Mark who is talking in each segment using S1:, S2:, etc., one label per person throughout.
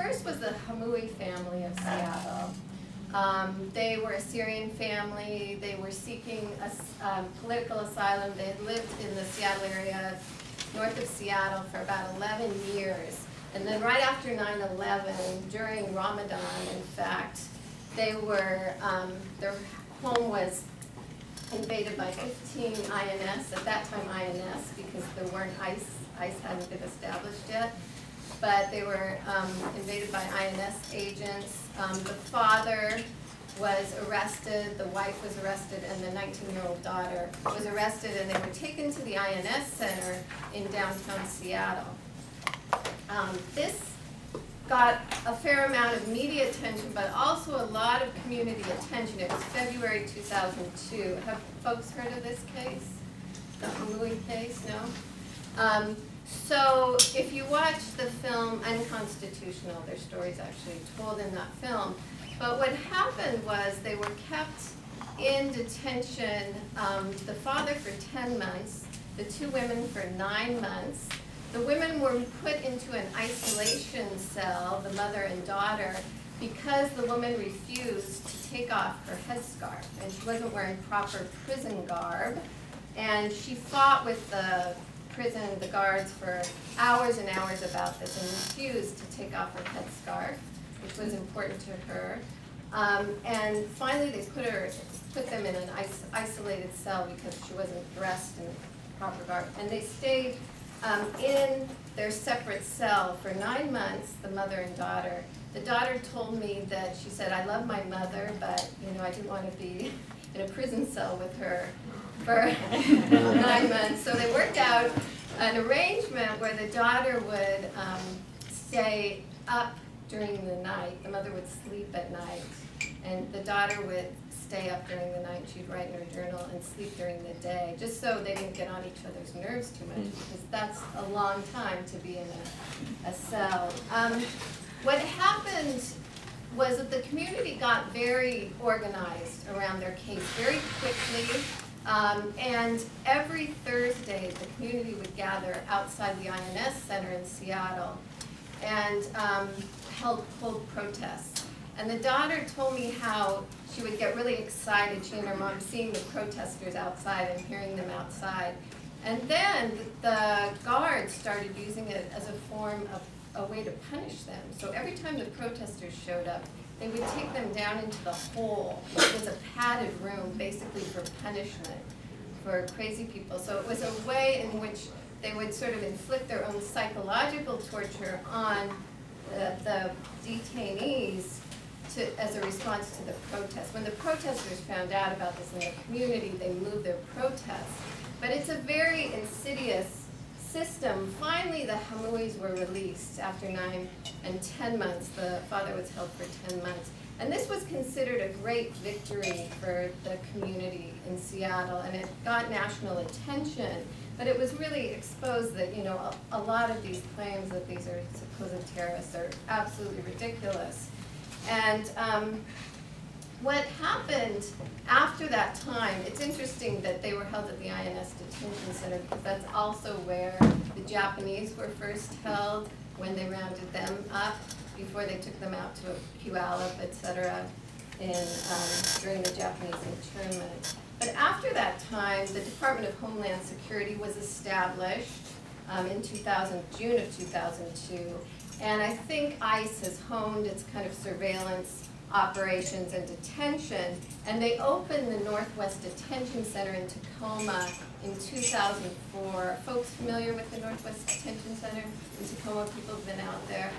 S1: first was the Hamui family of Seattle. They were a Syrian family. They were seeking political asylum. They had lived in the Seattle area, north of Seattle, for about 11 years. And then right after 9/11, during Ramadan, in fact, they were, their home was invaded by 15 INS, at that time INS, because there weren't ICE hadn't been established yet. But they were invaded by INS agents. The father was arrested, the wife was arrested, and the 19-year-old daughter was arrested, and they were taken to the INS Center in downtown Seattle. This got a fair amount of media attention, but also a lot of community attention. It was February 2002. Have folks heard of this case? The Hamui case? No? So if you watch the film Unconstitutional, their story's actually told in that film. But what happened was they were kept in detention, the father for 10 months, the two women for 9 months. The women were put into an isolation cell, the mother and daughter, because the woman refused to take off her headscarf, and she wasn't wearing proper prison garb. And she fought with the guards for hours and hours about this, and refused to take off her headscarf, which was important to her. And finally, they put them in an isolated cell because she wasn't dressed in proper garb. And they stayed in their separate cell for 9 months, the mother and daughter. The daughter told me that she said, "I love my mother, but I didn't want to be in a prison cell with her for 9 months." So they worked out an arrangement where the daughter would stay up during the night. The mother would sleep at night, and the daughter would stay up during the night. She'd write in her journal and sleep during the day, just so they didn't get on each other's nerves too much, because that's a long time to be in a cell. What happened was that the community got very organized around their case very quickly. And every Thursday, the community would gather outside the INS Center in Seattle and hold protests. And the daughter told me how she would get really excited, she and her mom, seeing the protesters outside and hearing them outside. And then the guards started using it as a way to punish them. So every time the protesters showed up, they would take them down into the hole. It was a padded room, basically, for punishment for crazy people. So it was a way in which they would sort of inflict their own psychological torture on the detainees as a response to the protest. When the protesters found out about this in the community, they moved their protests. But it's a very insidious system. Finally, the Hamuis were released after 9 and 10 months. The father was held for 10 months. And this was considered a great victory for the community in Seattle, and it got national attention. But it was really exposed that, a lot of these claims that these are supposed terrorists are absolutely ridiculous. And what happened after that time, it's interesting that they were held at the INS Detention Center, because that's also where the Japanese were first held when they rounded them up before they took them out to Puyallup, etc., during the Japanese internment. But after that time, the Department of Homeland Security was established in June of 2002. And I think ICE has honed its kind of surveillance operations and detention, and they opened the Northwest Detention Center in Tacoma in 2004. Folks familiar with the Northwest Detention Center in Tacoma? People have been out there.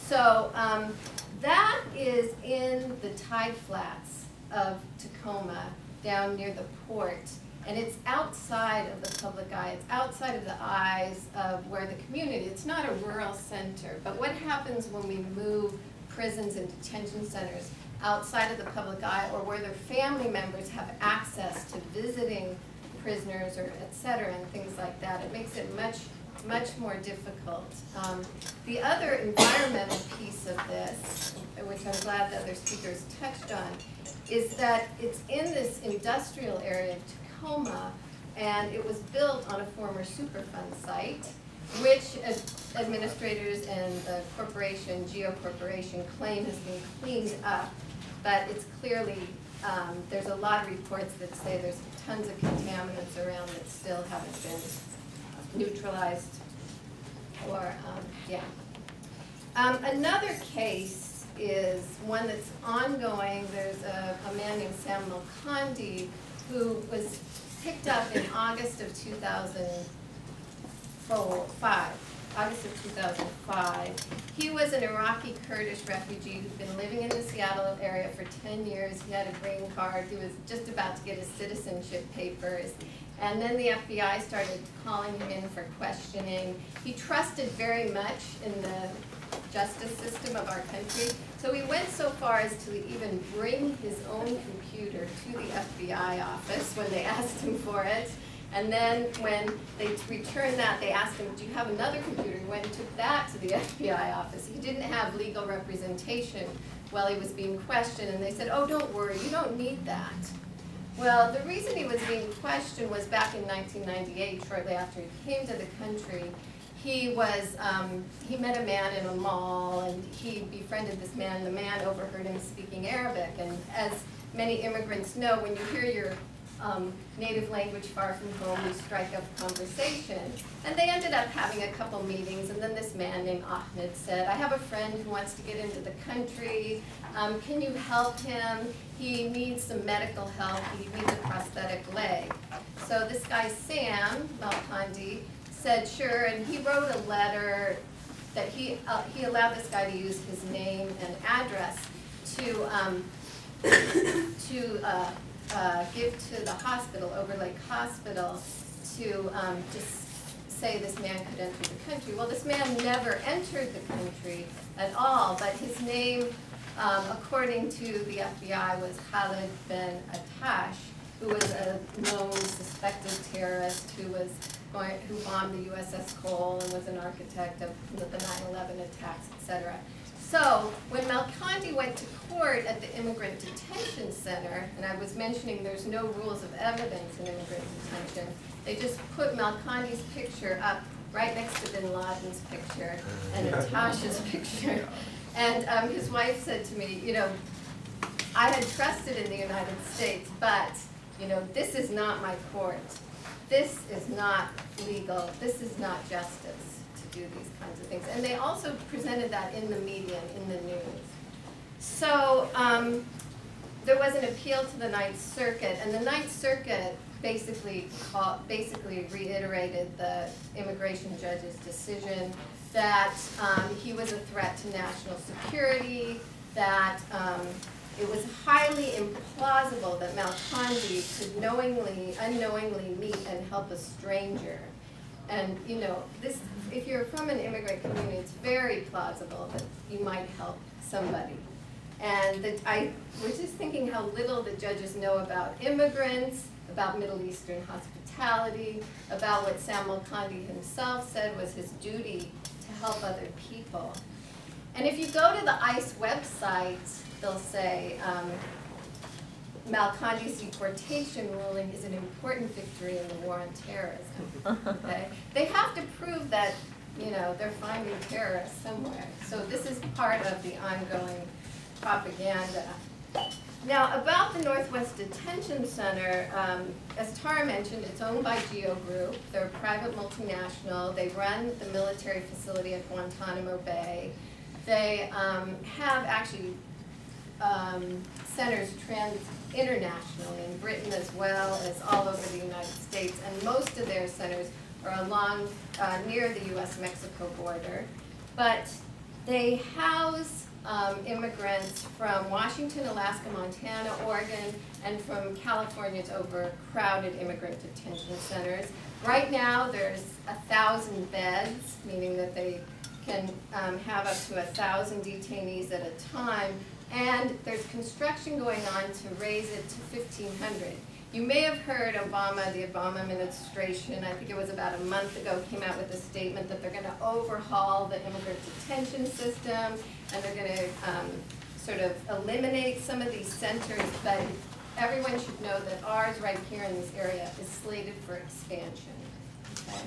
S1: So that is in the tide flats of Tacoma, down near the port. And it's outside of the public eye. It's outside of the eyes of where the community, it's not a rural center. But what happens when we move prisons and detention centers outside of the public eye, or where their family members have access to visiting prisoners, or et cetera, and things like that? It makes it much more difficult. The other environmental piece of this, which I'm glad the other speakers touched on, is that it's in this industrial area of Tacoma, and it was built on a former Superfund site. which administrators and the corporation, Geo Corporation, claim has been cleaned up, but it's clearly, there's a lot of reports that say there's tons of contaminants around that still haven't been neutralized, or, yeah. Another case is one that's ongoing. There's a man named Sam Malkandi who was picked up in August of 2005. August of 2005. He was an Iraqi Kurdish refugee who'd been living in the Seattle area for 10 years. He had a green card. He was just about to get his citizenship papers. And then the FBI started calling him in for questioning. He trusted very much in the justice system of our country. So he went so far as to even bring his own computer to the FBI office when they asked him for it. And then when they returned that, they asked him, do you have another computer? He went and took that to the FBI office. He didn't have legal representation while he was being questioned, and they said, oh, don't worry, you don't need that. Well, the reason he was being questioned was back in 1998, shortly after he came to the country. He met a man in a mall, and he befriended this man. The man overheard him speaking Arabic, and as many immigrants know, when you hear your native language far from home, you strike up conversation. And they ended up having a couple meetings, and then this man named Ahmed said, I have a friend who wants to get into the country. Can you help him? He needs some medical help. He needs a prosthetic leg. So this guy, Sam Malkandi, said sure, and he wrote a letter that he allowed this guy to use his name and address to give to the hospital, Overlake Hospital, to just say this man could enter the country. Well, this man never entered the country at all, but his name, according to the FBI, was Khalid Ben Attash, who was a known suspected terrorist who bombed the USS Cole and was an architect of the 9/11 attacks, etc. So when Malkandi went to court at the Immigrant Detention Center, and I was mentioning there's no rules of evidence in immigrant detention, they just put Malkandi's picture up right next to bin Laden's picture and Attash's picture. And his wife said to me, you know, I had trusted in the United States, but, you know, this is not my court. This is not legal. This is not justice to do these kinds of things. And they also presented that in the media, in the news. So there was an appeal to the Ninth Circuit, and the Ninth Circuit basically reiterated the immigration judge's decision that he was a threat to national security, that it was highly implausible that Malkandi could unknowingly meet and help a stranger. And you know, this, if you're from an immigrant community, it's very plausible that you might help somebody. And that I was just thinking how little the judges know about immigrants, about Middle Eastern hospitality, about what Sam Malkandi himself said was his duty to help other people. And if you go to the ICE website, they'll say, Malkandi's deportation ruling is an important victory in the war on terrorism. Okay? They have to prove that, you know, they're finding terrorists somewhere. So this is part of the ongoing propaganda. Now, about the Northwest Detention Center, as Tara mentioned, it's owned by Geo Group. They're a private multinational. They run the military facility at Guantanamo Bay. They have actually centers internationally in Britain as well as all over the United States, and most of their centers are along near the U.S.-Mexico border. But they house immigrants from Washington, Alaska, Montana, Oregon, and from California's overcrowded immigrant detention centers. Right now, there's 1,000 beds, meaning that they can have up to 1,000 detainees at a time, and there's construction going on to raise it to 1,500. You may have heard the Obama administration, I think it was about a month ago, came out with a statement that they're going to overhaul the immigrant detention system, and they're going to sort of eliminate some of these centers, but everyone should know that ours right here in this area is slated for expansion. Okay?